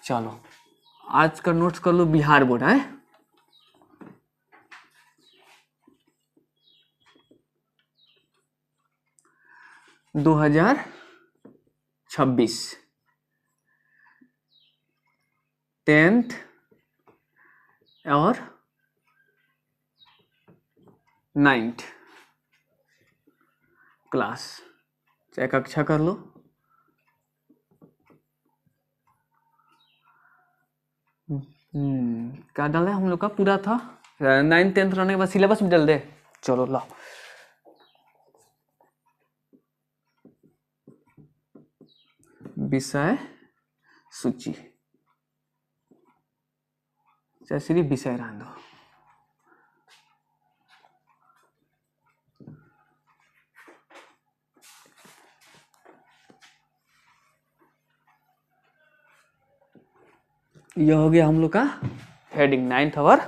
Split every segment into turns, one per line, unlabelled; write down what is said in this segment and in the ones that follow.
चलो आज का नोट्स कर लो, बिहार बोर्ड है 2026 10th और 9th क्लास, चाहे कक्षा कर लो। क्या डाला है हम लोग का, पूरा था 9th 10th रहने के बाद सिलेबस भी डाल दे। चलो लाओ, विषय सूची, चाहे सिर्फ विषय रहने दो। यह हो गया हम लोग का हेडिंग 9th और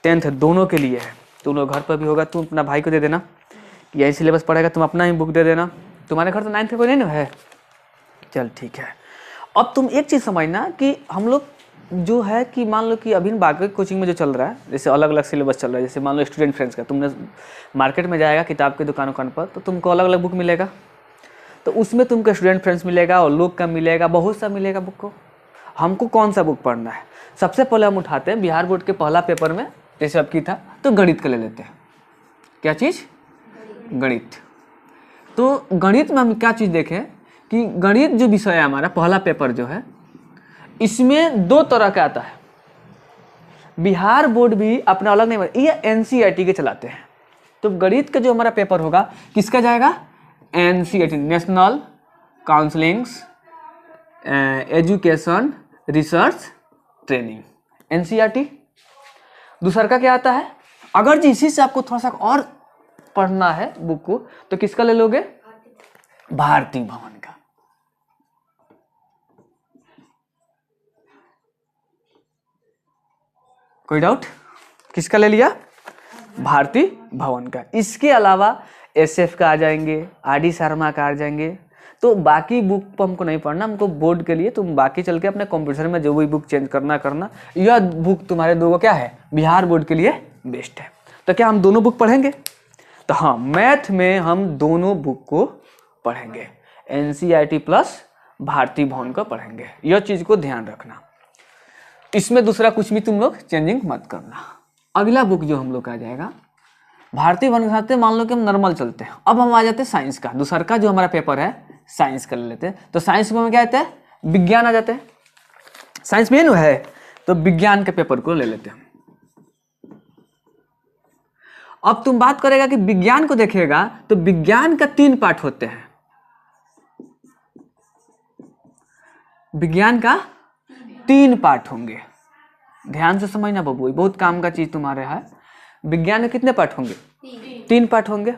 10th दोनों के लिए है। तुम लोग घर पर भी होगा, तुम अपना भाई को दे देना, यही सिलेबस पढ़ेगा, तुम अपना ही बुक दे देना। तुम्हारे घर तो 9th का कोई नहीं ना है, चल ठीक है। अब तुम एक चीज़ समझना कि हम लोग जो है कि मान लो कि अभी बाकी कोचिंग में जो चल रहा है, जैसे अलग अलग सिलेबस चल रहा है, जैसे मान लो स्टूडेंट फ्रेंड्स का, तुमने मार्केट में जाएगा किताब की दुकान पर तो तुमको अलग अलग बुक मिलेगा, तो उसमें तुमको स्टूडेंट फ्रेंड्स मिलेगा और लोग का मिलेगा, बहुत सा मिलेगा बुक को। हमको कौन सा बुक पढ़ना है, सबसे पहले हम उठाते हैं बिहार बोर्ड के पहला पेपर में, जैसे अब की था तो गणित का ले लेते हैं। क्या चीज़? गणित। तो गणित में हम क्या चीज़ देखें कि गणित जो विषय है हमारा पहला पेपर जो है, इसमें दो तरह का आता है। बिहार बोर्ड भी अपना अलग नहीं, ये एनसीईआरटी के चलाते हैं। तो गणित का जो हमारा पेपर होगा किसका जाएगा? NCERT, national counsellings education research training, NCERT. दूसरा का क्या आता है, अगर जी इसी से आपको थोड़ा सा और पढ़ना है बुक को तो किसका ले लोगे? भारती भवन का। कोई डाउट? किसका ले लिया? भारती भवन का। इसके अलावा एसएफ का आ जाएंगे, आरडी शर्मा का आ जाएंगे। तो बाकी बुक पर हमको नहीं पढ़ना, हमको बोर्ड के लिए तुम बाकी चल के अपने कंप्यूटर में जो भी बुक चेंज करना। यह बुक तुम्हारे दो क्या है, बिहार बोर्ड के लिए बेस्ट है। तो क्या हम दोनों बुक पढ़ेंगे? तो हाँ, मैथ में हम दोनों बुक को पढ़ेंगे, एनसीईआरटी प्लस भारती भवन को पढ़ेंगे। यह चीज़ को ध्यान रखना, इसमें दूसरा कुछ भी तुम लोग चेंजिंग मत करना। अगला बुक जो हम लोग का आ जाएगा भारती भवन के साथ, मान लो कि हम नॉर्मल चलते हैं। अब हम आ जाते हैं साइंस का, दूसरा का जो हमारा पेपर है साइंस कर लेते हैं। तो साइंस में क्या आता है? विज्ञान आ जाते हैं। साइंस में है तो विज्ञान के पेपर को ले लेते हैं। अब तुम बात करेगा कि विज्ञान को देखेगा तो विज्ञान का 3 पार्ट होते हैं। विज्ञान का 3 पार्ट होंगे, ध्यान से समझना बबू, बहुत काम का चीज तुम्हारे है। विज्ञान के कितने पार्ट होंगे? 3 पार्ट होंगे।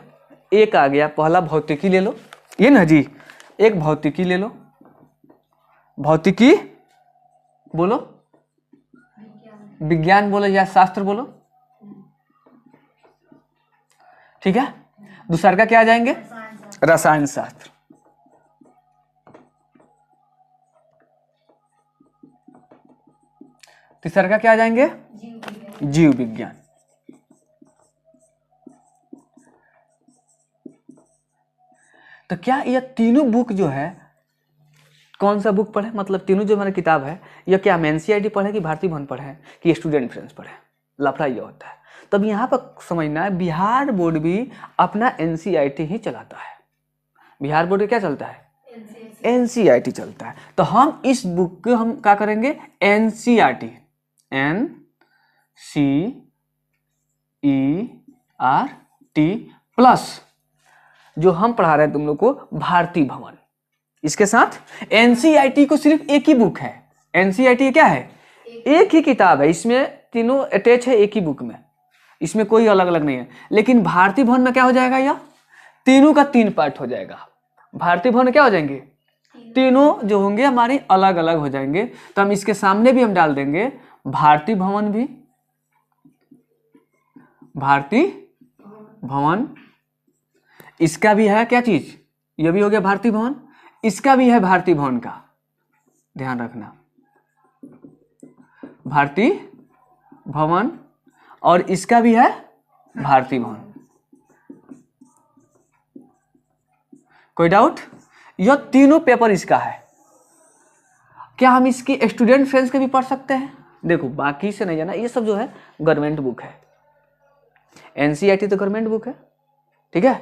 एक आ गया पहला भौतिकी ले लो, ये ना जी, एक भौतिकी ले लो। भौतिकी बोलो, विज्ञान बोलो या शास्त्र बोलो, ठीक है। दूसरा का क्या आ जाएंगे? रसायन शास्त्र। तीसरा का क्या आ जाएंगे? जीव विज्ञान। तो क्या यह तीनों बुक जो है, कौन सा बुक पढ़े, मतलब तीनों जो हमारी किताब है, यह क्या हम एनसीईआरटी पढ़े कि भारती भवन पढ़े कि स्टूडेंट फ्रेंड्स पढ़े? लफड़ा यह होता है। तब यहाँ पर समझना है बिहार बोर्ड भी अपना एनसीईआरटी ही चलाता है। बिहार बोर्ड क्या चलता है? एनसीईआरटी चलता है। तो हम इस बुक को हम क्या करेंगे? एनसीईआरटी, NCERT प्लस जो हम पढ़ा रहे हैं तुम लोग को भारती भवन। इसके साथ एनसीईआरटी को सिर्फ एक ही बुक है। एनसीईआरटी क्या है? एक ही किताब है, इसमें तीनों अटैच है एक ही बुक में, इसमें कोई अलग अलग नहीं है। लेकिन भारती भवन में क्या हो जाएगा? यह तीनों का 3 पार्ट हो जाएगा। भारती भवन में क्या हो जाएंगे? तीनों जो होंगे हमारे अलग अलग हो जाएंगे। तो हम इसके सामने भी हम डाल देंगे भारती भवन भी, भारती भवन। इसका भी है क्या चीज? यह भी हो गया भारती भवन, इसका भी है भारती भवन का, ध्यान रखना। भारती भवन, और इसका भी है भारती भवन। कोई डाउट? यह तीनों पेपर इसका है। क्या हम इसकी स्टूडेंट फ्रेंड्स के भी पढ़ सकते हैं? देखो बाकी से नहीं जाना, ये सब जो है गवर्नमेंट बुक है, एनसीईआरटी तो गवर्नमेंट बुक है, ठीक है।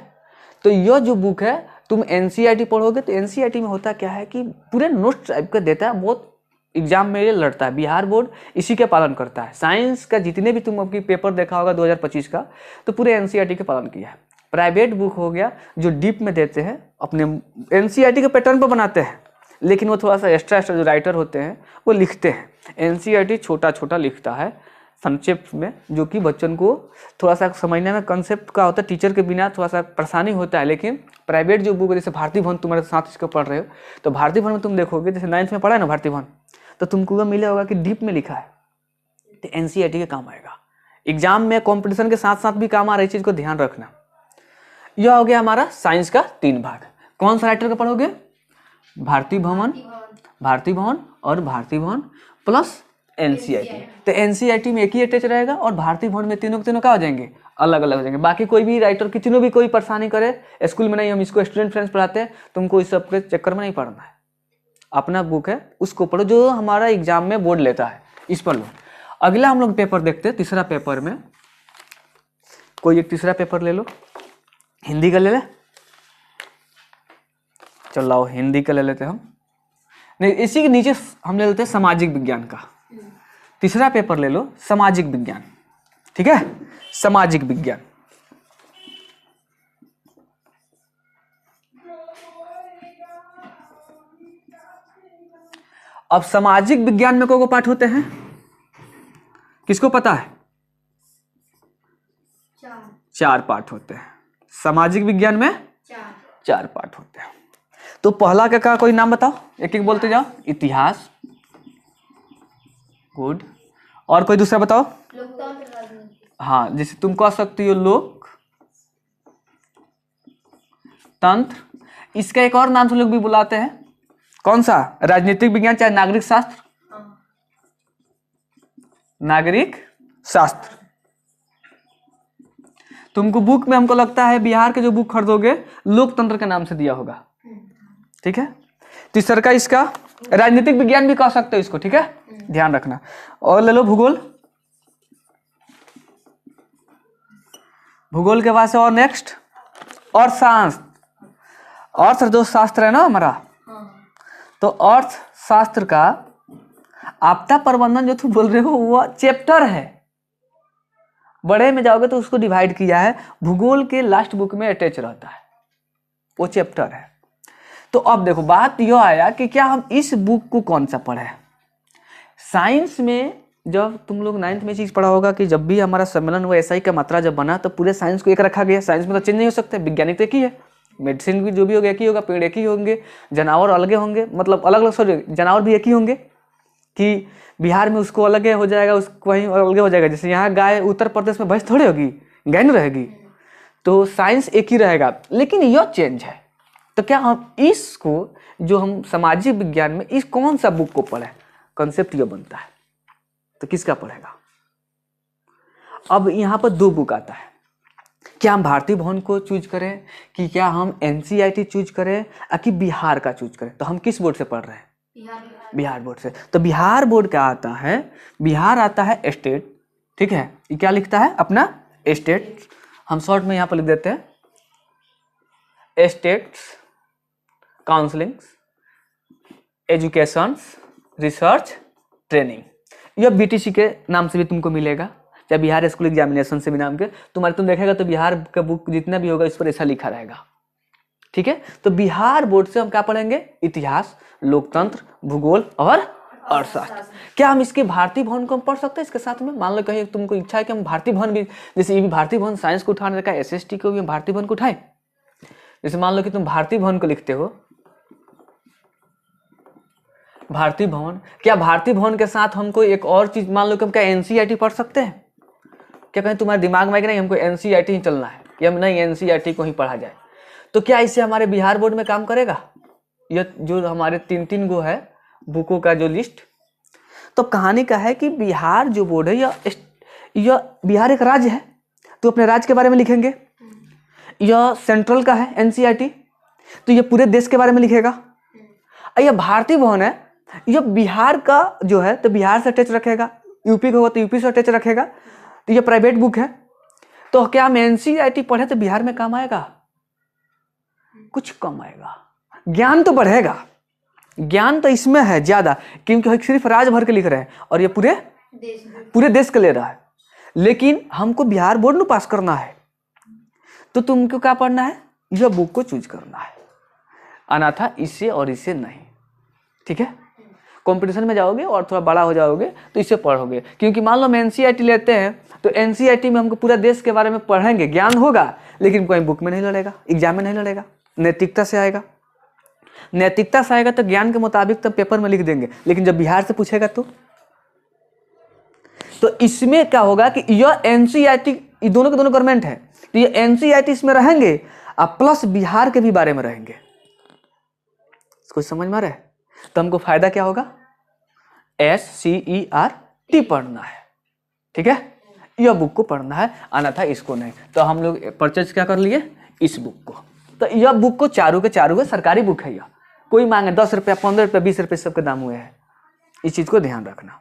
तो यह जो बुक है तुम एनसीईआरटी पढ़ोगे तो एनसीईआरटी में होता क्या है कि पूरे नोट्स टाइप का देता है, बहुत एग्जाम में ये लड़ता है। बिहार बोर्ड इसी के पालन करता है। साइंस का जितने भी तुम अपनी पेपर देखा होगा 2025 का, तो पूरे एनसीईआरटी के पालन किया है। प्राइवेट बुक हो गया जो डीप में देते हैं, अपने एनसीईआरटी के पैटर्न पर बनाते हैं, लेकिन वो थोड़ा सा एक्स्ट्रा जो राइटर होते हैं वो लिखते हैं। एनसीईआरटी छोटा छोटा लिखता है संक्षिप्त में, जो कि बच्चों को थोड़ा सा समझने में कंसेप्ट का होता है, टीचर के बिना थोड़ा सा परेशानी होता है। लेकिन प्राइवेट जो बुक है, जैसे भारती भवन तुम्हारे साथ इसको पढ़ रहे हो, तो भारती भवन में तुम देखोगे, जैसे 9th में पढ़ा है ना भारती भवन, तो तुमको वो मिला होगा कि डीप में लिखा है, तो एनसीईआरटी के काम आएगा। एग्जाम में कंपटीशन के साथ साथ भी काम आ रही चीज को ध्यान रखना। यह हो गया हमारा साइंस का 3 भाग। कौन सा राइटर का पढ़ोगे? भारती भवन, भारती भवन और भारती भवन प्लस एनसीईआरटी। तो एनसीईआरटी में एक ही अटैच रहेगा और भारती भवन में तीनों के तीनों क्या हो जाएंगे? अलग अलग हो जाएंगे। बाकी कोई भी राइटर की तीनों भी कोई परेशानी करे, स्कूल में नहीं, हम इसको स्टूडेंट फ्रेंड्स पढ़ाते हैं, तुमको इस सब के चक्कर में नहीं पढ़ना है। अपना बुक है उसको पढ़ो, जो हमारा एग्जाम में बोर्ड लेता है, इस पर लो। अगला हम लोग पेपर देखते हैं, तीसरा पेपर में कोई एक तीसरा पेपर ले लो। हिंदी का ले ले, चलो लाओ हिंदी का ले लेते हैं हम। नहीं, इसी के नीचे हम ले लेते हैं सामाजिक विज्ञान का। तीसरा पेपर ले लो सामाजिक विज्ञान, ठीक है, सामाजिक विज्ञान। अब सामाजिक विज्ञान में को पाठ होते हैं, किसको पता है? 4 पाठ होते हैं सामाजिक विज्ञान में, 4 पाठ होते हैं। तो पहला का कोई नाम बताओ, एक एक बोलते जाओ। इतिहास, गुड। और कोई दूसरा बताओ। हाँ, जैसे तुम कह सकती हो लोक तंत्र। इसका एक और नाम से लोग भी बुलाते हैं, कौन सा? राजनीतिक विज्ञान, चाहे नागरिक शास्त्र, नागरिक शास्त्र। तुमको बुक में हमको लगता है बिहार के जो बुक खरीदोगे लोकतंत्र के नाम से दिया होगा, ठीक है। तीसरा का इसका राजनीतिक विज्ञान भी कह सकते हो इसको, ठीक है, ध्यान रखना। और ले लो भूगोल, भूगोल के बाद से और नेक्स्ट अर्थशास्त्र। अर्थ जो शास्त्र है ना हमारा, तो अर्थशास्त्र का आपदा प्रबंधन जो तुम बोल रहे हो वो चैप्टर है। बड़े में जाओगे तो उसको डिवाइड किया है, भूगोल के लास्ट बुक में अटैच रहता है, वो चैप्टर है। तो अब देखो बात यह आया कि क्या हम इस बुक को कौन सा पढ़े। साइंस में जब तुम लोग 9th में चीज पढ़ा होगा कि जब भी हमारा सम्मेलन हुआ एसआई का मात्रा जब बना तो पूरे साइंस को एक रखा गया। साइंस में तो चेंज नहीं हो सकते, वैज्ञानिक तो एक ही है, मेडिसिन भी जो भी होगा एक ही होगा, पेड़ एक ही होंगे, जानवर अलग होंगे, मतलब अलग अलग, सॉरी जानवर भी एक ही होंगे। कि बिहार में उसको अलग हो जाएगा, उसको वहीं अलग हो जाएगा। जैसे यहाँ गाय, उत्तर प्रदेश में भैंस थोड़ी होगी, गाय नहीं रहेगी। तो साइंस एक ही रहेगा, लेकिन यह चेंज है। तो क्या हम इसको, जो हम सामाजिक विज्ञान में इस कौन सा बुक को पढ़े, कंसेप्ट यह बनता है। तो किसका पढ़ेगा? अब यहाँ पर 2 बुक आता है, क्या हम भारती भवन को चूज करें कि क्या हम एनसीईआरटी चूज करें या कि बिहार का चूज करें। तो हम किस बोर्ड से पढ़ रहे हैं? बिहार बोर्ड से। तो बिहार बोर्ड क्या आता है? बिहार आता है स्टेट, ठीक है। ये क्या लिखता है अपना? स्टेट। हम शॉर्ट में यहाँ पर लिख देते हैं state counselling education research training. यह बीटीसी के नाम से भी तुमको मिलेगा, चाहे बिहार स्कूल एग्जामिनेशन से भी नाम के तुम्हारे तुम देखेगा तो बिहार का बुक जितना भी होगा इस पर ऐसा लिखा रहेगा, ठीक है। तो बिहार बोर्ड से हम क्या पढ़ेंगे? इतिहास, लोकतंत्र, भूगोल और अर्थशास्त्र। क्या हम इसके भारती भवन को हम पढ़ सकते हैं इसके साथ में? मान लो कहीं तुमको इच्छा है कि हम भारती भवन भी, जैसे ये भी भारती भवन साइंस को उठाने का, एसएसटी को भी हम भारती भवन को उठाएं। जैसे मान लो कि तुम भारती भवन को लिखते हो, भारती भवन, क्या भारती भवन के साथ हमको एक और चीज, मान लो कि हम क्या एनसीईआरटी पढ़ सकते हैं? क्या कहीं तुम्हारे दिमाग में कि नहीं हमको एनसीईआरटी ही चलना है, कि हम नहीं एनसीईआरटी को ही पढ़ा जाए, तो क्या इससे हमारे बिहार बोर्ड में काम करेगा? यह जो हमारे 3-3 गो है बुकों का जो लिस्ट, तो कहानी का है कि बिहार जो बोर्ड है यह बिहार एक राज्य है, तो अपने राज्य के बारे में लिखेंगे। यह सेंट्रल का है एनसीईआरटी, तो यह पूरे देश के बारे में लिखेगा। यह भारतीय भवन है, यह बिहार का जो है तो बिहार से अटैच रखेगा, यूपी का होगा तो यूपी से अटैच रखेगा। तो यह प्राइवेट बुक है। तो क्या हम एनसीईआरटी पढ़े तो बिहार में काम आएगा? कुछ कम आएगा। ज्ञान तो बढ़ेगा, ज्ञान तो इसमें है ज्यादा, क्योंकि हम सिर्फ राज्य भर के लिख रहे हैं और ये पूरे देश के ले रहा है। लेकिन हमको बिहार बोर्ड में पास करना है, तो तुमको क्या पढ़ना है? यह बुक को चूज करना है। अनाथा इससे और इससे नहीं, ठीक है। कंपटीशन में जाओगे और थोड़ा बड़ा हो जाओगे तो इससे पढ़ोगे, क्योंकि मान लो हम एनसीईआरटी लेते हैं तो एनसीईआरटी में हमको पूरा देश के बारे में पढ़ेंगे, ज्ञान होगा, लेकिन कोई बुक में नहीं लड़ेगा, एग्जाम में नहीं लड़ेगा, नैतिकता से आएगा। नैतिकता से आएगा तो ज्ञान के मुताबिक तो पेपर में लिख देंगे, लेकिन जब बिहार से पूछेगा तो इसमें क्या होगा कि यह एनसीईआरटी, ये दोनों के दोनों गवर्नमेंट है, तो ये एनसीईआरटी इसमें रहेंगे और प्लस बिहार के भी बारे में रहेंगे। कुछ समझ में आ रहा है? तो हमको फायदा क्या होगा? SCERT पढ़ना है, ठीक है। यह बुक को पढ़ना है, अन्यथा इसको नहीं। तो हम लोग परचेज क्या कर लिए? इस बुक को। तो यह बुक को चारों के चारों सरकारी बुक है। यह कोई मांगे 10 रुपया, 15 रुपया, 20 रुपये सबके दाम हुए हैं। इस चीज को ध्यान रखना।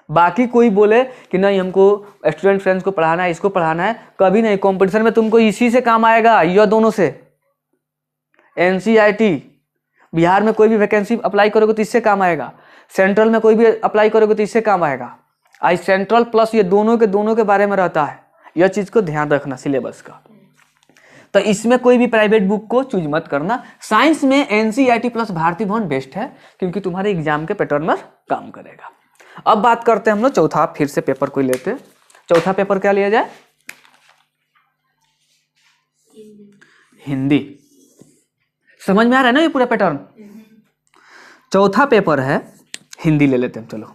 बाकी कोई बोले कि नहीं हमको स्टूडेंट फ्रेंड्स को पढ़ाना है, इसको पढ़ाना है, कभी नहीं। कंपटीशन में तुमको इसी से काम आएगा, यह दोनों से। एनसीईआरटी बिहार में कोई भी वैकेंसी अप्लाई करोगे तो इससे काम आएगा, सेंट्रल में कोई भी अप्लाई करोगे तो इससे काम आएगा। आई सेंट्रल प्लस ये दोनों के बारे में रहता है। यह चीज को ध्यान रखना सिलेबस का। तो इसमें कोई भी प्राइवेट बुक को चूज मत करना। साइंस में एनसीईआरटी प्लस भारतीय भवन बेस्ट है, क्योंकि तुम्हारे एग्जाम के पैटर्न में काम करेगा। अब बात करते हैं हम लोग चौथा, फिर से पेपर कोई लेते। चौथा पेपर क्या लिया जाए? हिंदी। समझ में आ रहा है ना ये पूरा पैटर्न? चौथा पेपर है हिंदी, ले लेते हैं। चलो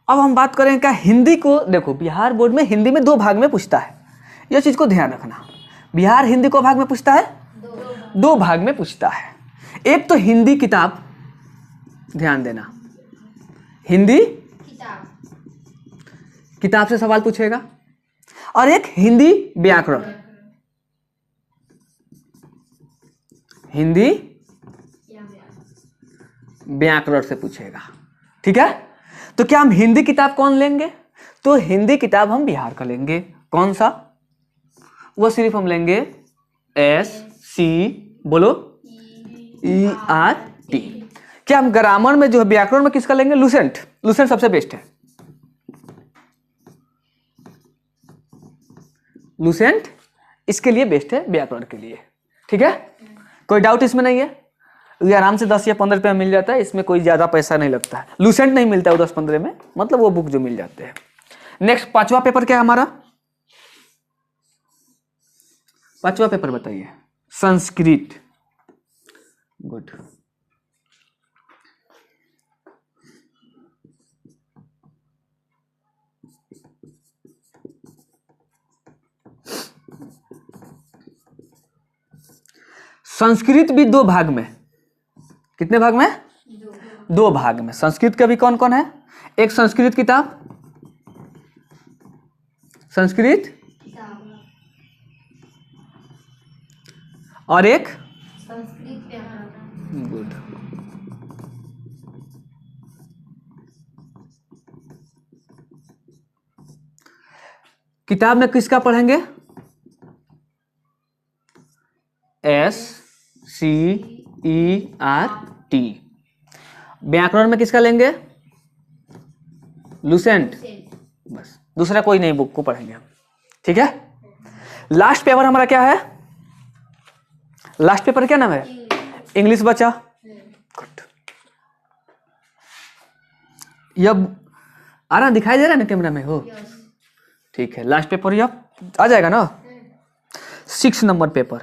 अब हम बात करें क्या हिंदी को। देखो बिहार बोर्ड में हिंदी में 2 भाग में पूछता है, यह चीज को ध्यान रखना। बिहार हिंदी को भाग में पूछता है, 2 भाग में पूछता है। एक तो हिंदी किताब, ध्यान देना, हिंदी किताब से सवाल पूछेगा, और एक हिंदी व्याकरण, हिंदी व्याकरण से पूछेगा, ठीक है। तो क्या हम हिंदी किताब कौन लेंगे? तो हिंदी किताब हम बिहार का लेंगे। कौन सा? वो सिर्फ हम लेंगे SC, बोलो, ERT। क्या हम ग्रामर में जो है व्याकरण में किसका लेंगे? लुसेंट। लुसेंट सबसे बेस्ट है, लुसेंट इसके लिए बेस्ट है, व्याकरण के लिए, ठीक है। कोई डाउट इसमें नहीं है? ये आराम से 10 या 15 रुपये मिल जाता है, इसमें कोई ज्यादा पैसा नहीं लगता है। लुसेंट नहीं मिलता है वो 10-15 में, मतलब वो बुक जो मिल जाते हैं। नेक्स्ट 5वां पेपर क्या है हमारा? 5वां पेपर बताइए। संस्कृत। गुड। संस्कृत भी 2 भाग में। कितने भाग में? 2 भाग में। संस्कृत का भी कौन कौन है? एक संस्कृत किताब, संस्कृत, और एक
संस्कृत व्याकरण।
गुड। किताब में किसका पढ़ेंगे? SCERT। व्याकरण में किसका लेंगे? लुसेंट। बस, दूसरा कोई नहीं बुक को पढ़ेंगे हम, ठीक है। लास्ट पेपर हमारा क्या है? लास्ट पेपर क्या नाम है? इंग्लिश बचा। गुड। यह आ रहा, दिखाई दे रहा है ना कैमरा में? हो, ठीक है। लास्ट पेपर यह आ जाएगा ना, 6 नंबर पेपर,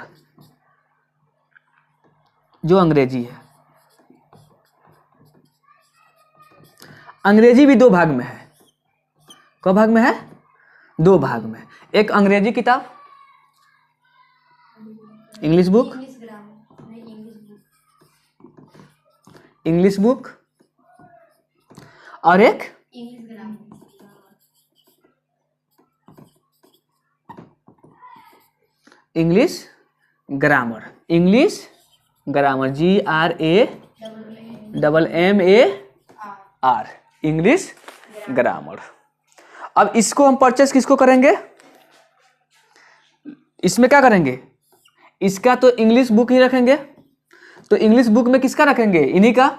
जो अंग्रेजी है। अंग्रेजी भी 2 भाग में है। क भाग में है? 2 भाग में। एक अंग्रेजी किताब, इंग्लिश बुक, इंग्लिश बुक, और एक
English grammar.
English grammar. English grammar GRAMMAR, English grammar. अब इसको हम परचेस किसको करेंगे, इसमें क्या करेंगे, इसका तो इंग्लिश बुक ही रखेंगे, तो इंग्लिश बुक में किसका रखेंगे, इन्हीं का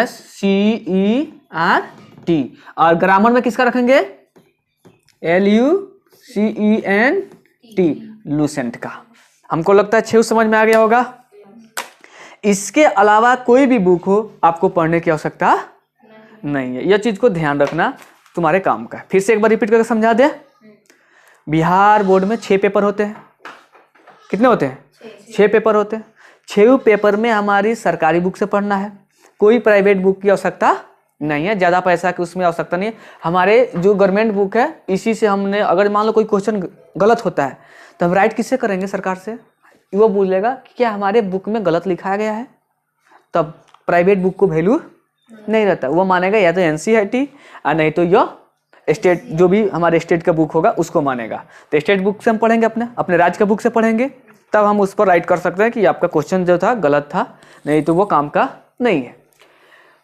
SCERT, और ग्रामर में किसका रखेंगे LUCENT, लूसेंट का। हमको लगता है 6 समझ में आ गया होगा। इसके अलावा कोई भी बुक हो आपको पढ़ने की आवश्यकता नहीं है, यह चीज को ध्यान रखना, तुम्हारे काम का है। फिर से एक बार रिपीट करके समझा दे। बिहार बोर्ड में 6 पेपर होते हैं, कितने होते हैं, 6 पेपर होते हैं। 6 पेपर में हमारी सरकारी बुक से पढ़ना है, कोई प्राइवेट बुक की आवश्यकता नहीं है, ज़्यादा पैसा की उसमें आवश्यकता नहीं है। हमारे जो गवर्नमेंट बुक है इसी से हमने, अगर मान लो कोई क्वेश्चन गलत होता है तो हम राइट किससे करेंगे, सरकार से। वो बोलेगा कि क्या हमारे बुक में गलत लिखा गया है, तब प्राइवेट बुक को वैल्यू नहीं रहता, वो मानेगा या तो NCERT और नहीं तो यह स्टेट, जो भी हमारे स्टेट का बुक होगा उसको मानेगा। तो स्टेट बुक से हम पढ़ेंगे, अपने राज्य का बुक से पढ़ेंगे, तब हम उस पर राइट कर सकते हैं कि आपका क्वेश्चन जो था गलत था, नहीं तो वो काम का नहीं है।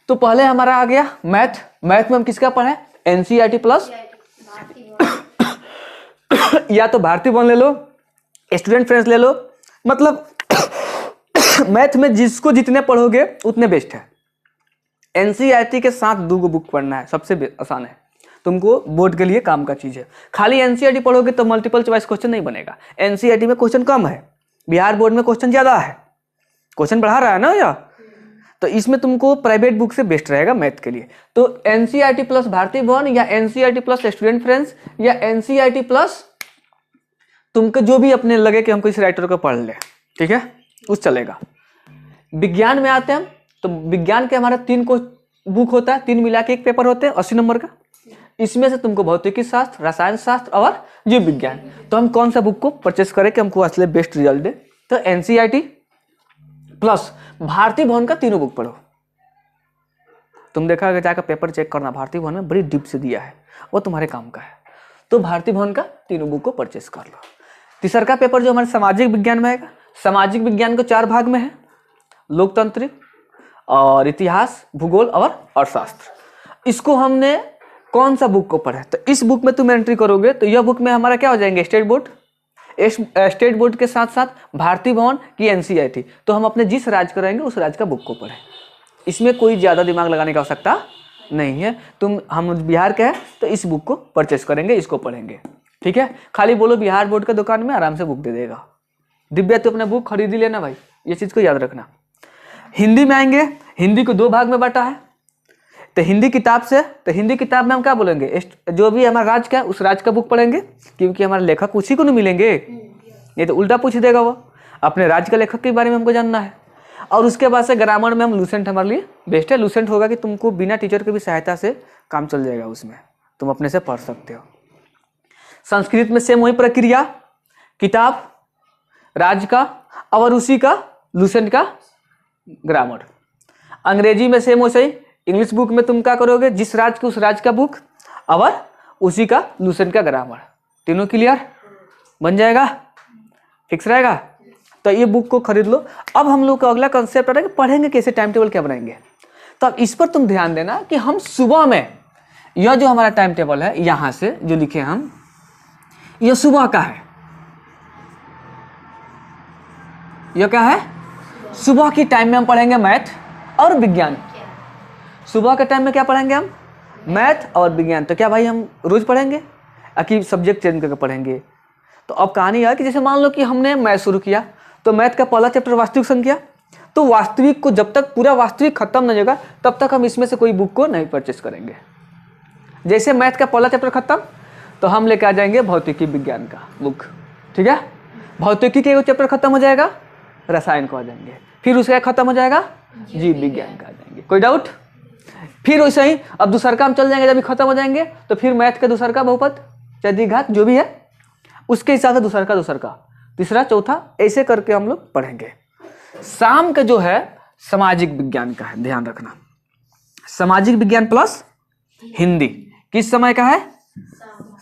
तो पहले हमारा आ गया मैथ। मैथ में हम किसका पढ़े, NCERT प्लस या तो भारती भवन ले लो, स्टूडेंट फ्रेंड्स ले लो, मतलब मैथ में जिसको जितने पढ़ोगे उतने बेस्ट है। NCERT के साथ 2 बुक पढ़ना है, सबसे आसान है, तुमको बोर्ड के लिए काम का चीज है। खाली NCERT पढ़ोगे तो मल्टीपल चॉइस क्वेश्चन नहीं बनेगा, NCERT में क्वेश्चन कम है, बिहार बोर्ड में क्वेश्चन ज्यादा है, क्वेश्चन बढ़ा रहा है ना या, तो इसमें तुमको प्राइवेट बुक से बेस्ट रहेगा मैथ के लिए। तो NCERT प्लस भारती भवन या NCERT प्लस स्टूडेंट फ्रेंड्स या NCERT प्लस तुमको जो भी अपने लगे कि हमको इस राइटर को पढ़ ले, ठीक है, उस चलेगा। विज्ञान में आते हैं तो विज्ञान के हमारा 3 को बुक होता है, 3 मिला के 1 पेपर होते हैं 80 नंबर का। इसमें से तुमको भौतिकी शास्त्र, रसायन शास्त्र और जीव विज्ञान, तो हम कौन सा बुक को परचेस करें कि हमको असली बेस्ट रिजल्ट दे, तो NCERT प्लस भारती भवन का 3 बुक पढ़ो। तुम देखा कि जाकर पेपर चेक करना, भारती भवन में बड़ी डीप से दिया है, वो तुम्हारे काम का है, तो भारती भवन का 3 बुक को परचेस कर लो। तीसरा का पेपर जो हमारे सामाजिक विज्ञान में आएगा, सामाजिक विज्ञान को 4 भाग में है, लोकतंत्र और इतिहास, भूगोल और अर्थशास्त्र। इसको हमने कौन सा बुक को पढ़ा है, तो इस बुक में तुम एंट्री करोगे तो यह बुक में हमारा क्या हो जाएंगे, स्टेट बोर्ड के साथ साथ भारती भवन की NCERT, तो हम अपने जिस राज्य को रहेंगे उस राज्य का बुक को पढ़ें। इसमें कोई ज़्यादा दिमाग लगाने की आवश्यकता नहीं है। हम बिहार के हैं तो इस बुक को परचेस करेंगे, इसको पढ़ेंगे, ठीक है। खाली बोलो बिहार बोर्ड का दुकान में आराम से बुक दे देगा। दिव्या तो अपना बुक खरीद ही लेना भाई, ये चीज़ को याद रखना। हिंदी में आएंगे, हिंदी को 2 भाग में बांटा है, तो हिंदी किताब से, तो हिंदी किताब में हम क्या बोलेंगे, जो भी हमारा राज्य का है उस राज्य का बुक पढ़ेंगे, क्योंकि हमारे लेखक उसी को नहीं मिलेंगे, ये तो उल्टा पूछ देगा वो, अपने राज्य के लेखक के बारे में हमको जानना है। और उसके बाद से ग्रामर में हम लूसेंट हमारे लिए बेस्ट है। लूसेंट होगा कि तुमको बिना टीचर के भी सहायता से काम चल जाएगा, उसमें तुम अपने से पढ़ सकते हो। संस्कृत में सेम वही प्रक्रिया, किताब राज्य का और उसी का लूसेंट का ग्रामर। अंग्रेजी में सेम वैसे ही, इंग्लिश बुक में तुम क्या करोगे, जिस राज्य के उस राज्य का बुक और उसी का लूसेंट का ग्रामर। तीनों क्लियर बन जाएगा, फिक्स रहेगा। तो ये बुक को खरीद लो। अब हम लोग का अगला कंसेप्ट आ रहा है कि पढ़ेंगे कैसे, टाइम टेबल क्या बनाएंगे। तो अब इस पर तुम ध्यान देना कि हम सुबह में, यह जो हमारा टाइम टेबल है यहाँ से जो लिखे हम, यह सुबह का है। यह क्या है, सुबह की टाइम में हम पढ़ेंगे मैथ और विज्ञान। सुबह के टाइम में क्या पढ़ेंगे हम, मैथ और विज्ञान। तो क्या भाई हम रोज पढ़ेंगे कि सब्जेक्ट चेंज करके पढ़ेंगे। तो अब कहानी है कि जैसे मान लो कि हमने मैथ शुरू किया, तो मैथ का पहला चैप्टर वास्तविक संख्या, तो वास्तविक को जब तक पूरा वास्तविक खत्म नहीं होगा तब तक हम इसमें से कोई बुक को नहीं परचेस करेंगे। जैसे मैथ का पहला चैप्टर खत्म तो हम लेकर आ जाएंगे भौतिकी विज्ञान का बुक, ठीक है। भौतिकी के चैप्टर खत्म हो जाएगा, रसायन को आ जाएंगे, फिर उसका खत्म हो जाएगा जीव विज्ञान का आ जाएंगे। कोई डाउट? फिर वैसे ही अब दूसरा का हम चल जाएंगे, जब खत्म हो जाएंगे तो फिर मैथ का दूसरा का बहुपद चाहे द्विघात जो भी है उसके हिसाब से दूसरा का तीसरा चौथा, ऐसे करके हम लोग पढ़ेंगे। शाम का जो है सामाजिक विज्ञान का है, ध्यान रखना। सामाजिक विज्ञान प्लस हिंदी किस समय का है?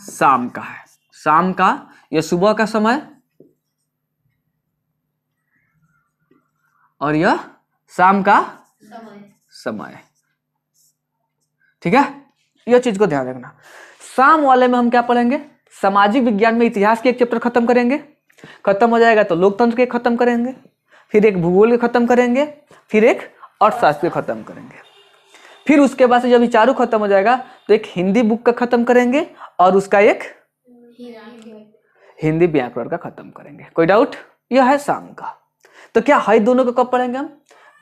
शाम का है। शाम का, यह सुबह का समय और यह शाम का समय। ठीक है, यह चीज को ध्यान रखना। शाम वाले में हम क्या पढ़ेंगे? सामाजिक विज्ञान में इतिहास के एक चैप्टर खत्म करेंगे, खत्म हो जाएगा तो लोकतंत्र के खत्म करेंगे, फिर एक भूगोल के खत्म करेंगे, फिर एक अर्थशास्त्र के खत्म करेंगे, फिर उसके बाद से जब ये चारों खत्म हो जाएगा तो एक हिंदी बुक का खत्म करेंगे और उसका एक हिंदी व्याकरण का खत्म करेंगे। कोई डाउट? यह है शाम का। तो क्या है दोनों को कब पढ़ेंगे हम?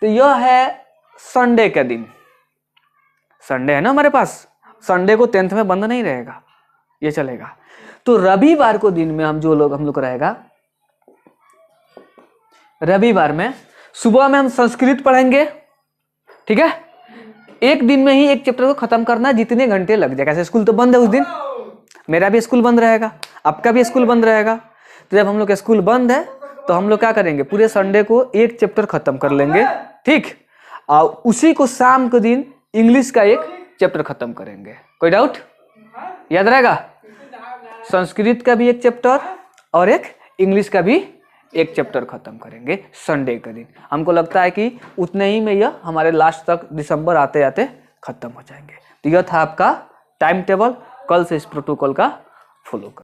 तो यह है संडे के दिन। संडे है ना हमारे पास, संडे को 10th में बंद नहीं रहेगा, ये चलेगा। तो रविवार को दिन में हम लोग रहेगा, रविवार में सुबह में हम संस्कृत पढ़ेंगे। ठीक है, एक दिन में ही एक चैप्टर को खत्म करना, जितने घंटे लग जाएगा। ऐसे स्कूल तो बंद है उस दिन, मेरा भी स्कूल बंद रहेगा, आपका भी स्कूल बंद रहेगा। तो जब हम लोग का स्कूल बंद है तो हम लोग क्या करेंगे? पूरे संडे को एक चैप्टर खत्म कर लेंगे। ठीक, और उसी को शाम के दिन इंग्लिश का एक चैप्टर खत्म करेंगे। कोई डाउट? याद रहेगा? संस्कृत का भी एक चैप्टर और एक इंग्लिश का भी एक चैप्टर खत्म करेंगे संडे के दिन। हमको लगता है कि उतने ही में यह हमारे लास्ट तक दिसंबर आते आते खत्म हो जाएंगे। तो यह था आपका टाइम टेबल। कल से इस प्रोटोकॉल का फॉलो कर।